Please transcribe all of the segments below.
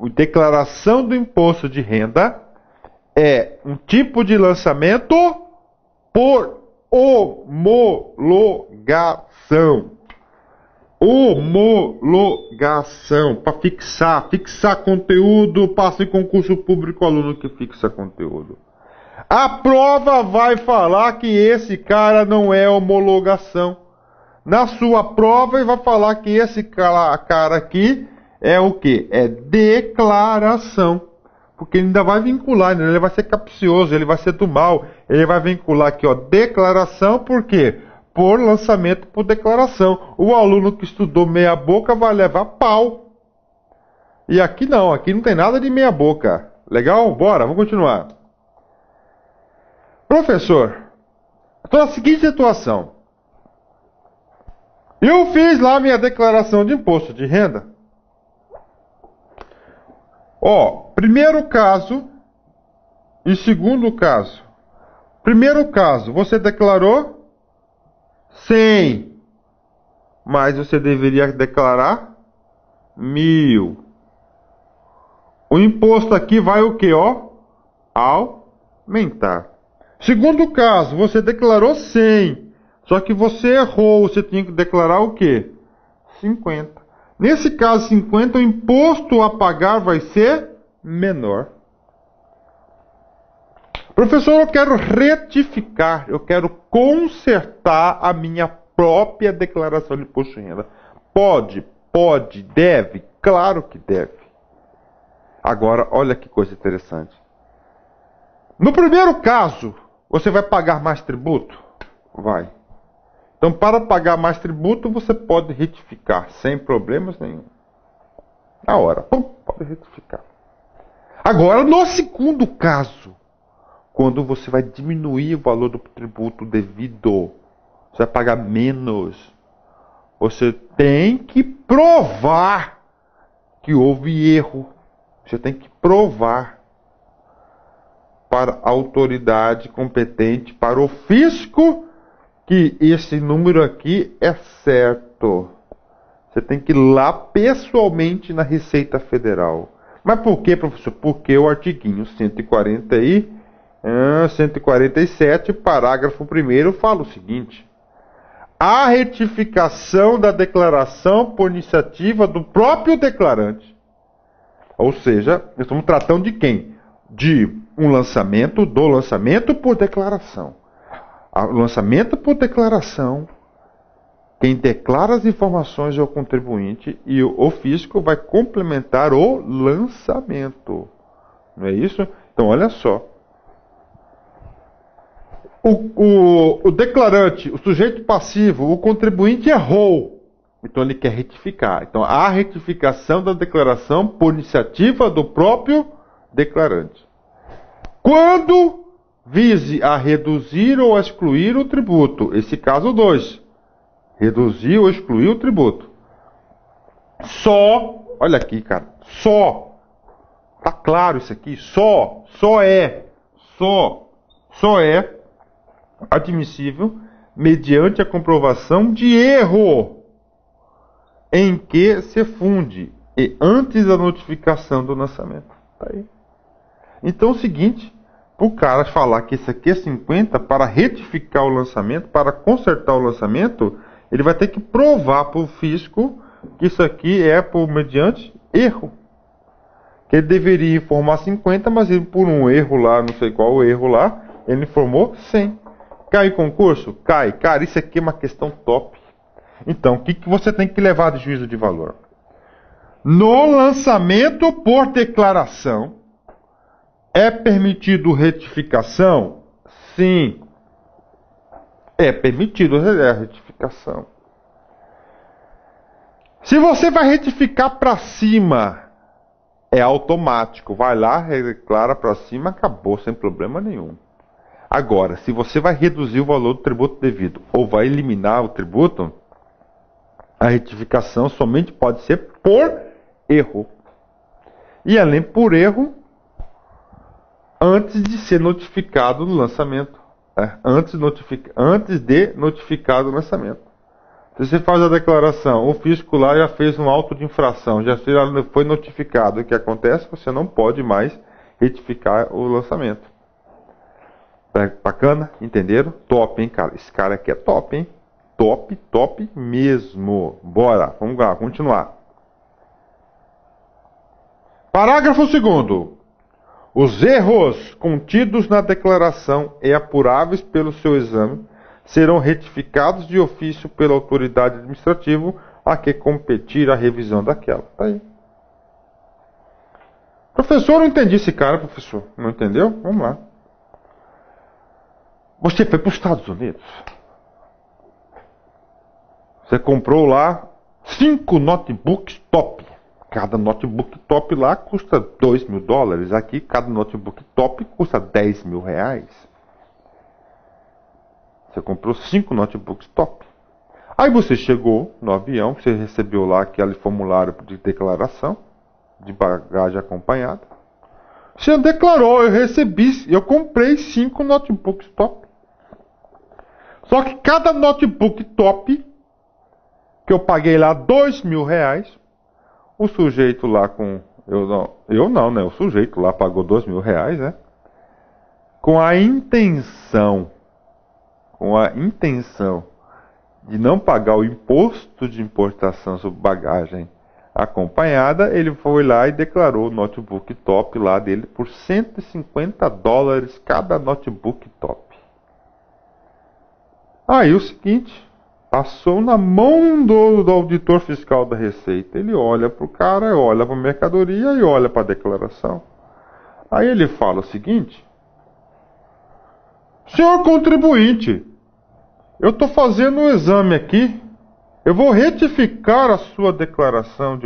declaração do imposto de renda é um tipo de lançamento por homologação. Homologação, para fixar conteúdo, passa em concurso público, aluno que fixa conteúdo. A prova vai falar que esse cara não é homologação. Na sua prova ele vai falar que esse cara aqui é o quê? É declaração. Porque ele ainda vai vincular, ele vai ser capcioso, ele vai ser do mal. Ele vai vincular aqui, ó, declaração, por quê? Por lançamento por declaração. O aluno que estudou meia boca vai levar pau. E aqui não tem nada de meia boca. Legal? Bora, vamos continuar. Professor, estou na seguinte situação. Eu fiz lá minha declaração de imposto de renda. Ó, primeiro caso e segundo caso. Primeiro caso, você declarou 100, mas você deveria declarar 1.000. O imposto aqui vai o que, ó? Aumentar. Segundo caso, você declarou 100, só que você errou, você tinha que declarar o quê? 50. Nesse caso 50, o imposto a pagar vai ser menor. Professor, eu quero retificar, eu quero consertar a minha própria declaração de imposto de renda. Pode, deve, claro que deve. Agora, olha que coisa interessante. No primeiro caso, você vai pagar mais tributo? Vai. Então, para pagar mais tributo, você pode retificar, sem problemas nenhum. Na hora, pode retificar. Agora, no segundo caso, quando você vai diminuir o valor do tributo devido, você vai pagar menos. Você tem que provar que houve erro. Você tem que provar para a autoridade competente, para o fisco, que esse número aqui é certo. Você tem que ir lá pessoalmente na Receita Federal. Mas por quê, professor? Porque o artiguinho 147, parágrafo 1º, fala o seguinte: a retificação da declaração por iniciativa do próprio declarante. Ou seja, estamos tratando de quem? De um lançamento, do lançamento por declaração. O lançamento por declaração, quem declara as informações é o contribuinte e o fisco vai complementar o lançamento. Não é isso? Então, olha só. O declarante, o sujeito passivo, o contribuinte errou. Então, ele quer retificar. Então, a retificação da declaração por iniciativa do próprio declarante. Quando vise a reduzir ou excluir o tributo. Esse caso 2. Reduzir ou excluir o tributo. Só, olha aqui, cara. Só. Tá claro isso aqui? Só é admissível mediante a comprovação de erro em que se funde e antes da notificação do lançamento. Tá aí. Então é o seguinte, o cara falar que isso aqui é 50, para retificar o lançamento, para consertar o lançamento, ele vai ter que provar para o fisco que isso aqui é por mediante erro. Que ele deveria informar 50, mas ele, por um erro lá, não sei qual erro lá, ele informou 100. Cai o concurso? Cai. Cara, isso aqui é uma questão top. Então, o que você tem que levar de juízo de valor? No lançamento por declaração, é permitido retificação? Sim. É permitido a retificação. Se você vai retificar para cima, é automático. Vai lá, declara para cima, acabou, sem problema nenhum. Agora, se você vai reduzir o valor do tributo devido ou vai eliminar o tributo, a retificação somente pode ser por erro. E além por erro, antes de ser notificado no lançamento. Antes de notificado o lançamento. Se você faz a declaração, o fisco lá já fez um auto de infração, já foi notificado. O que acontece? Você não pode mais retificar o lançamento. Bacana? Entenderam? Top, hein, cara? Esse cara aqui é top, hein? Top, top mesmo. Bora, vamos lá, continuar. Parágrafo 2º. Os erros contidos na declaração e apuráveis pelo seu exame serão retificados de ofício pela autoridade administrativa a que competir a revisão daquela. Tá aí. Professor, não entendi esse cara, professor. Não entendeu? Vamos lá. Você foi para os Estados Unidos. Você comprou lá 5 notebooks top. Cada notebook top lá custa $2.000. Aqui, cada notebook top custa R$10.000. Você comprou 5 notebooks top. Aí você chegou no avião, você recebeu lá aquele formulário de declaração de bagagem acompanhada. Você declarou, eu comprei 5 notebooks top. Só que cada notebook top, que eu paguei lá R$2.000, o sujeito lá com... Eu não, né? O sujeito lá pagou R$2.000, né? Com a intenção de não pagar o imposto de importação sobre bagagem acompanhada, ele foi lá e declarou o notebook top lá dele por $150 cada notebook top. Aí o seguinte, passou na mão do auditor fiscal da Receita. Ele olha para o cara, olha para a mercadoria e olha para a declaração. Aí ele fala o seguinte: senhor contribuinte, eu estou fazendo um exame aqui. Eu vou retificar a sua declaração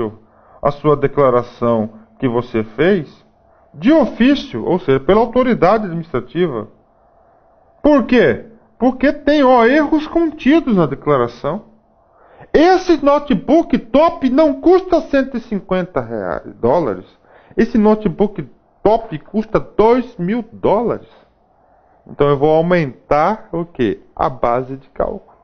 que você fez de ofício, ou seja, pela autoridade administrativa. Por quê? Porque tem erros contidos na declaração. Esse notebook top não custa $150. Esse notebook top custa $2.000. Então eu vou aumentar o quê? A base de cálculo.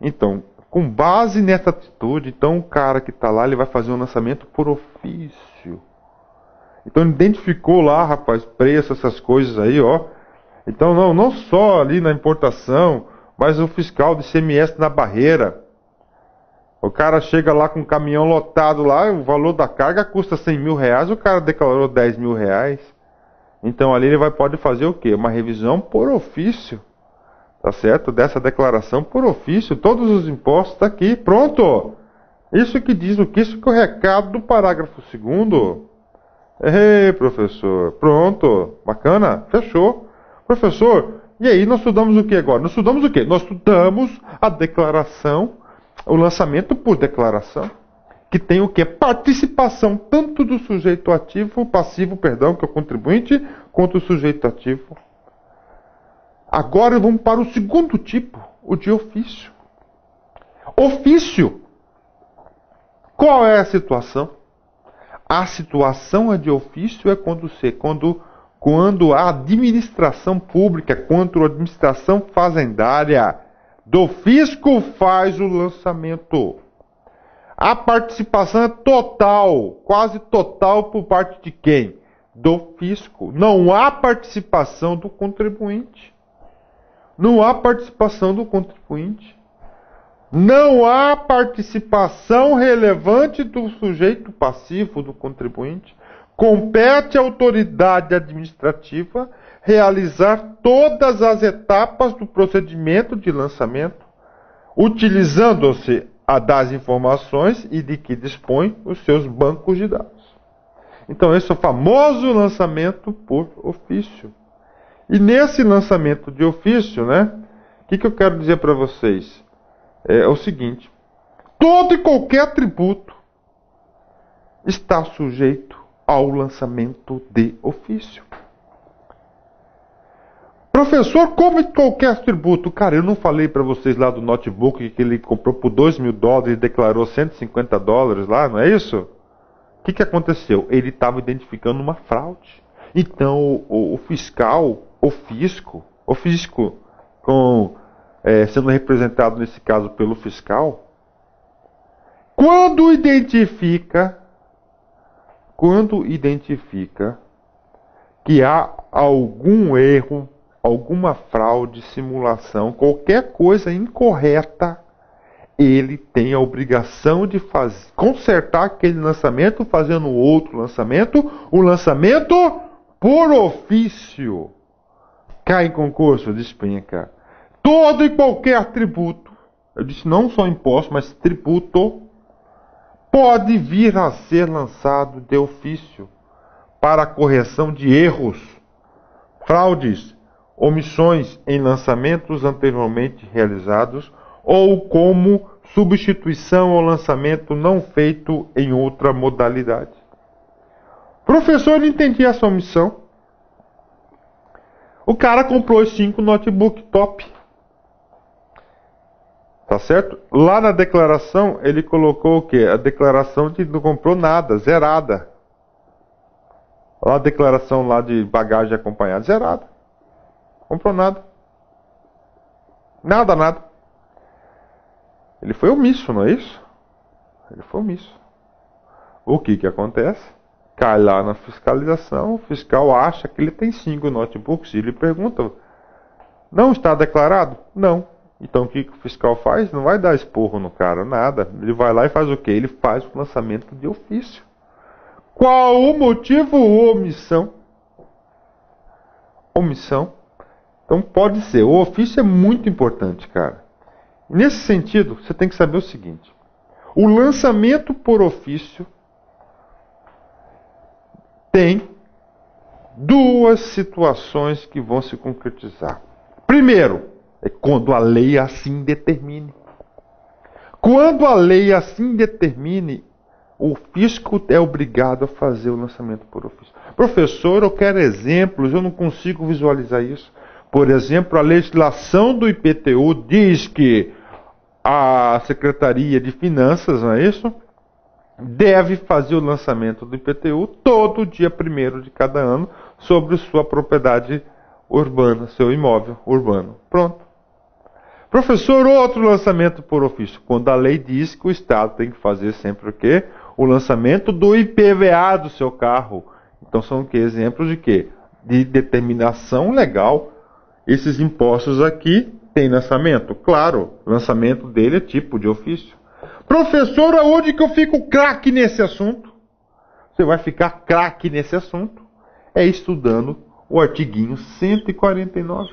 Então, com base nessa atitude, então o cara que está lá, ele vai fazer um lançamento por ofício. Então ele identificou lá, rapaz, preço, essas coisas aí, ó. Então não só ali na importação, mas o fiscal de ICMS na barreira. O cara chega lá com um caminhão lotado lá, o valor da carga custa R$100.000, o cara declarou R$10.000. Então ali ele pode fazer o quê? Uma revisão por ofício. Tá certo? Dessa declaração por ofício, todos os impostos tá aqui, pronto. Isso que diz o que? Isso que é o recado do parágrafo 2º. Ei, professor, pronto, bacana, fechou. Professor, e aí nós estudamos o que agora? Nós estudamos o quê? Nós estudamos a declaração, o lançamento por declaração, que tem o quê? Participação tanto do sujeito passivo, que é o contribuinte, quanto o sujeito ativo. Agora vamos para o segundo tipo, o de ofício. Ofício. Qual é a situação? A situação de ofício é quando a administração pública, quando a administração fazendária do fisco faz o lançamento. A participação é total, quase total por parte de quem? Do fisco. Não há participação do contribuinte. Não há participação do contribuinte. Não há participação relevante do sujeito passivo, do contribuinte. Compete à autoridade administrativa realizar todas as etapas do procedimento de lançamento, utilizando-se das informações e de que dispõe os seus bancos de dados. Então, esse é o famoso lançamento por ofício. E nesse lançamento de ofício, né, o que eu quero dizer para vocês? É o seguinte: todo e qualquer tributo está sujeito ao lançamento de ofício. Professor, como qualquer tributo? Cara, eu não falei para vocês lá do notebook que ele comprou por $2.000 e declarou $150 lá, não é isso? O que aconteceu? Ele estava identificando uma fraude. Então o fiscal, o fisco sendo representado nesse caso pelo fiscal, Quando identifica que há algum erro, alguma fraude, simulação, qualquer coisa incorreta, ele tem a obrigação de consertar aquele lançamento, fazendo outro lançamento, o lançamento por ofício. Cai em concurso, despenca. Todo e qualquer tributo, eu disse não só imposto, mas tributo, pode vir a ser lançado de ofício para a correção de erros, fraudes, omissões em lançamentos anteriormente realizados ou como substituição ao lançamento não feito em outra modalidade. Professor, não entendi essa omissão. O cara comprou os 5 notebook top. Tá certo? Lá na declaração, ele colocou o quê? A declaração de não comprou nada, zerada. Lá a declaração lá de bagagem acompanhada, zerada. Comprou nada. Nada. Ele foi omisso, não é isso? Ele foi omisso. O que acontece? Cai lá na fiscalização, o fiscal acha que ele tem 5 notebooks e ele pergunta, não está declarado? Não. Então o que o fiscal faz? Não vai dar esporro no cara, nada. Ele vai lá e faz o quê? Ele faz o lançamento de ofício. Qual o motivo? Omissão. Omissão. Então pode ser. O ofício é muito importante, cara. Nesse sentido, você tem que saber o seguinte. O lançamento por ofício tem 2 situações que vão se concretizar. Primeiro, é quando a lei assim determine. Quando a lei assim determine, o fisco é obrigado a fazer o lançamento por ofício. Professor, eu quero exemplos, eu não consigo visualizar isso. Por exemplo, a legislação do IPTU diz que a Secretaria de Finanças, não é isso? Deve fazer o lançamento do IPTU todo dia 1º de cada ano sobre sua propriedade urbana, seu imóvel urbano. Pronto. Professor, outro lançamento por ofício. Quando a lei diz que o Estado tem que fazer sempre o quê? O lançamento do IPVA do seu carro. Então são o quê? Exemplos de quê? De determinação legal. Esses impostos aqui têm lançamento? Claro, o lançamento dele é tipo de ofício. Professor, aonde que eu fico craque nesse assunto? Você vai ficar craque nesse assunto é estudando o artiguinho 149.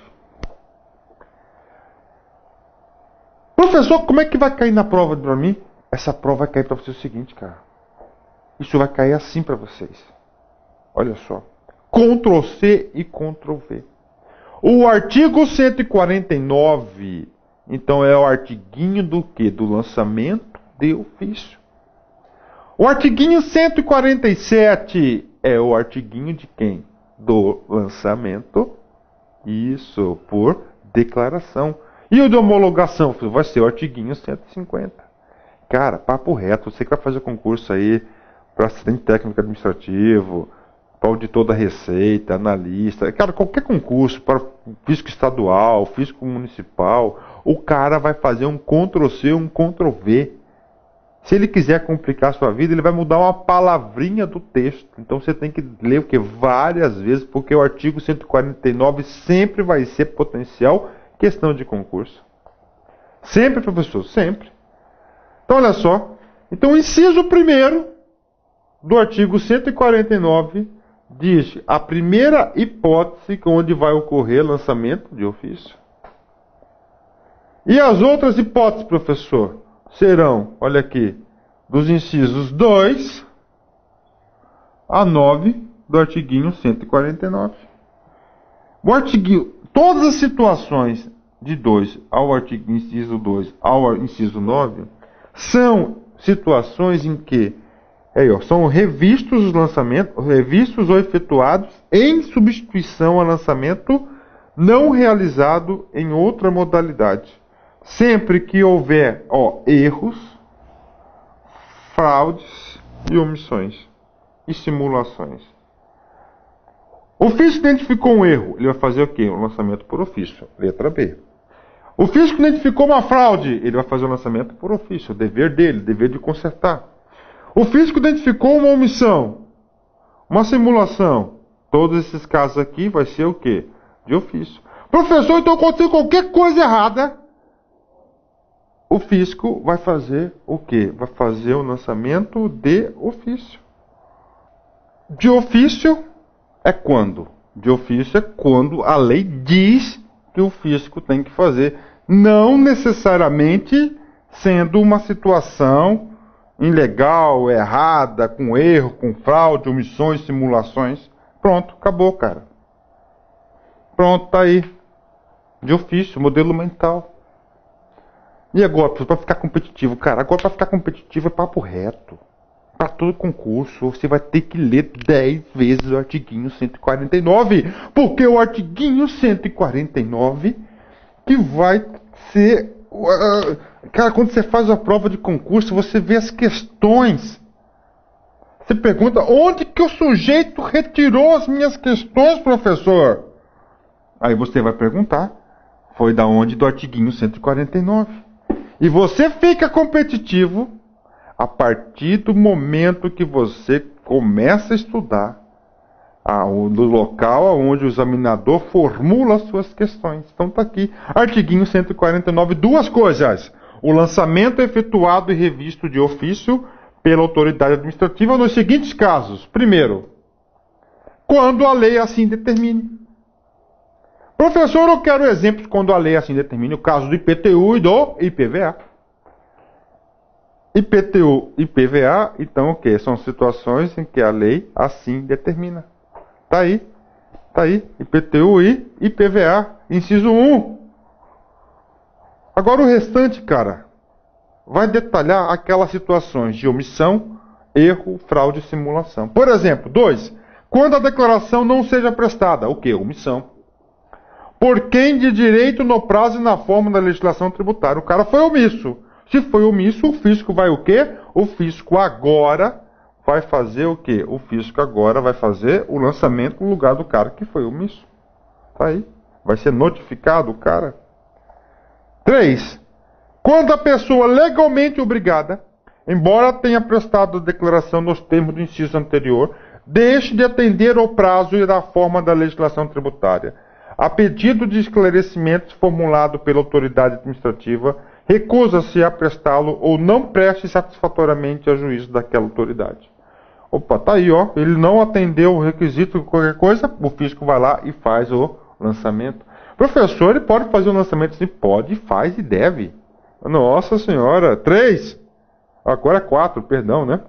Professor, como é que vai cair na prova para mim? Essa prova vai cair para você o seguinte, cara. Isso vai cair assim para vocês. Olha só. Ctrl C e Ctrl V. O artigo 149, então é o artiguinho do quê? Do lançamento de ofício. O artiguinho 147 é o artiguinho de quem? Do lançamento. Isso, por declaração. E o de homologação? Vai ser o artiguinho 150. Cara, papo reto. Você que vai fazer concurso aí para assistente técnico administrativo, para auditor da Receita, analista. Cara, qualquer concurso, para fisco estadual, fisco municipal, o cara vai fazer um Ctrl C, um Ctrl V. Se ele quiser complicar a sua vida, ele vai mudar uma palavrinha do texto. Então você tem que ler o que? Várias vezes, porque o artigo 149 sempre vai ser potencial questão de concurso. Sempre, professor, sempre. Então, olha só. Então, o inciso 1º do artigo 149 diz a primeira hipótese onde vai ocorrer lançamento de ofício. E as outras hipóteses, professor, serão, olha aqui, dos incisos 2 a 9 do artiguinho 149. O artigo, todas as situações de 2 ao artigo inciso 2 ao inciso 9 são situações em que são revistos os lançamentos, revistos ou efetuados em substituição a lançamento não realizado em outra modalidade. Sempre que houver erros, fraudes e omissões e simulações. O ofício identificou um erro. Ele vai fazer o quê? Um lançamento por ofício. Letra B. O fisco identificou uma fraude, ele vai fazer o lançamento por ofício, o dever dele, o dever de consertar. O fisco identificou uma omissão, uma simulação. Todos esses casos aqui vai ser o quê? De ofício. Professor, então aconteceu qualquer coisa errada, o fisco vai fazer o quê? Vai fazer o lançamento de ofício. De ofício é quando? De ofício é quando a lei diz que o fisco tem que fazer, não necessariamente sendo uma situação ilegal, errada, com erro, com fraude, omissões, simulações. Pronto, acabou, cara. Pronto, tá aí. De ofício, modelo mental. E agora, para ficar competitivo, cara, agora para ficar competitivo é papo reto. Para todo concurso, você vai ter que ler 10 vezes o artiguinho 149. Porque o artiguinho 149 que vai ser... Cara, quando você faz a prova de concurso, você vê as questões. Você pergunta, onde que o sujeito retirou as minhas questões, professor? Aí você vai perguntar, foi da onde? Do artiguinho 149. E você fica competitivo a partir do momento que você começa a estudar do local onde o examinador formula as suas questões. Então está aqui, artiguinho 149, duas coisas. O lançamento efetuado e revisto de ofício pela autoridade administrativa nos seguintes casos. Primeiro, quando a lei assim determine. Professor, eu quero exemplos quando a lei assim determine. O caso do IPTU e do IPVA. IPTU e IPVA, então o que? São situações em que a lei assim determina. Tá aí. Tá aí. IPTU e IPVA. Inciso 1. Agora o restante, cara, vai detalhar aquelas situações de omissão, erro, fraude e simulação. Por exemplo, 2. Quando a declaração não seja prestada. O que? Omissão. Por quem de direito no prazo e na forma da legislação tributária. O cara foi omisso. Se foi omisso, o fisco vai o quê? O fisco agora vai fazer o quê? O fisco agora vai fazer o lançamento no lugar do cara que foi omisso. Tá aí. Vai ser notificado o cara. 3. Quando a pessoa legalmente obrigada, embora tenha prestado a declaração nos termos do inciso anterior, deixe de atender ao prazo e da forma da legislação tributária. A pedido de esclarecimentos formulado pela autoridade administrativa, recusa-se a prestá-lo ou não preste satisfatoriamente a juízo daquela autoridade. Opa, tá aí, ó. Ele não atendeu o requisito de qualquer coisa, o fisco vai lá e faz o lançamento. Professor, ele pode fazer o lançamento? Sim, pode, faz e deve. Nossa Senhora. 3. Agora 4, perdão, né?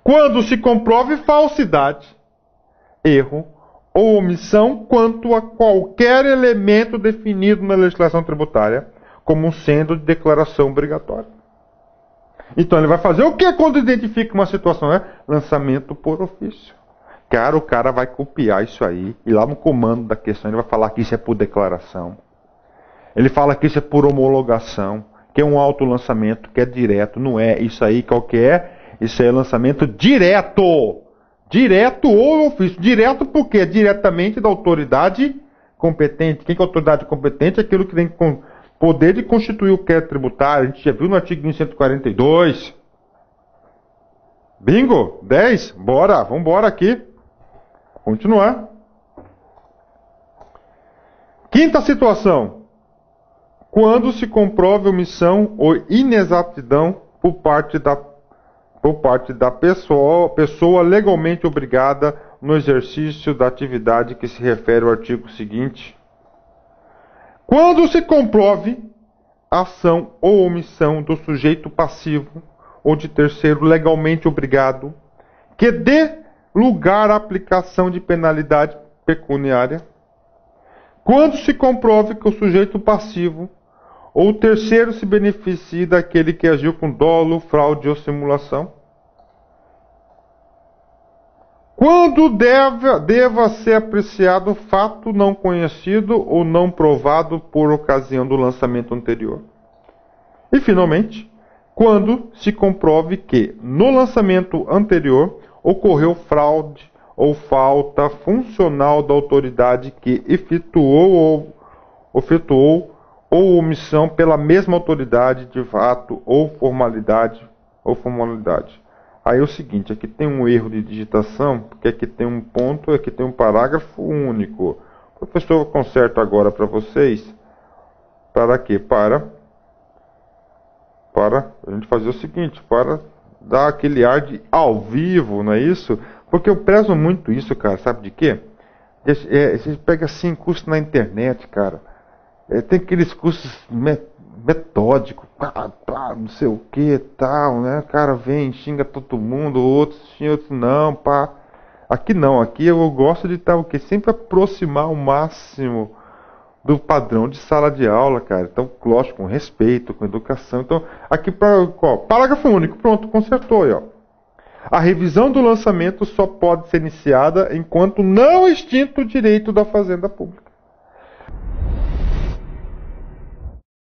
Quando se comprove falsidade, erro ou omissão quanto a qualquer elemento definido na legislação tributária como sendo de declaração obrigatória. Então ele vai fazer o que quando identifica uma situação? Lançamento por ofício. Cara, o cara vai copiar isso aí e lá no comando da questão ele vai falar que isso é por declaração. Ele fala que isso é por homologação, que é um autolançamento, que é direto. Não é isso aí, qual que é? Isso aí é lançamento direto. Direto ou ofício. Direto porque diretamente da autoridade competente. Quem que é a autoridade competente? É aquilo que tem poder de constituir o crédito tributário. A gente já viu no artigo 142. Bingo? 10? Bora, vamos embora aqui. Continuar. Quinta situação. Quando se comprove omissão ou inexatidão por parte da pessoa legalmente obrigada no exercício da atividade que se refere ao artigo seguinte. Quando se comprove ação ou omissão do sujeito passivo ou de terceiro legalmente obrigado que dê lugar à aplicação de penalidade pecuniária. Quando se comprove que o sujeito passivo ou o terceiro se beneficie daquele que agiu com dolo, fraude ou simulação. Quando deva ser apreciado fato não conhecido ou não provado por ocasião do lançamento anterior. E, finalmente, quando se comprove que, no lançamento anterior, ocorreu fraude ou falta funcional da autoridade que efetuou ou omissão pela mesma autoridade de fato ou formalidade. Aí é o seguinte, aqui tem um erro de digitação, porque aqui tem um ponto, aqui tem um parágrafo único. O professor conserta agora para vocês. Para quê? Para a gente fazer o seguinte, para dar aquele ar de ao vivo, não é isso? Porque eu prezo muito isso, cara, sabe de quê? Você pega assim, curso na internet, cara. Tem aqueles cursos metódicos, não sei o que, tal, né? O cara vem, xinga todo mundo, outros xinga, outros não, pá. Aqui não, aqui eu gosto de estar o quê? Sempre aproximar ao máximo do padrão de sala de aula, cara. Então, lógico, com respeito, com educação. Então, aqui para parágrafo único, pronto, consertou aí, ó. A revisão do lançamento só pode ser iniciada enquanto não extinto o direito da fazenda pública.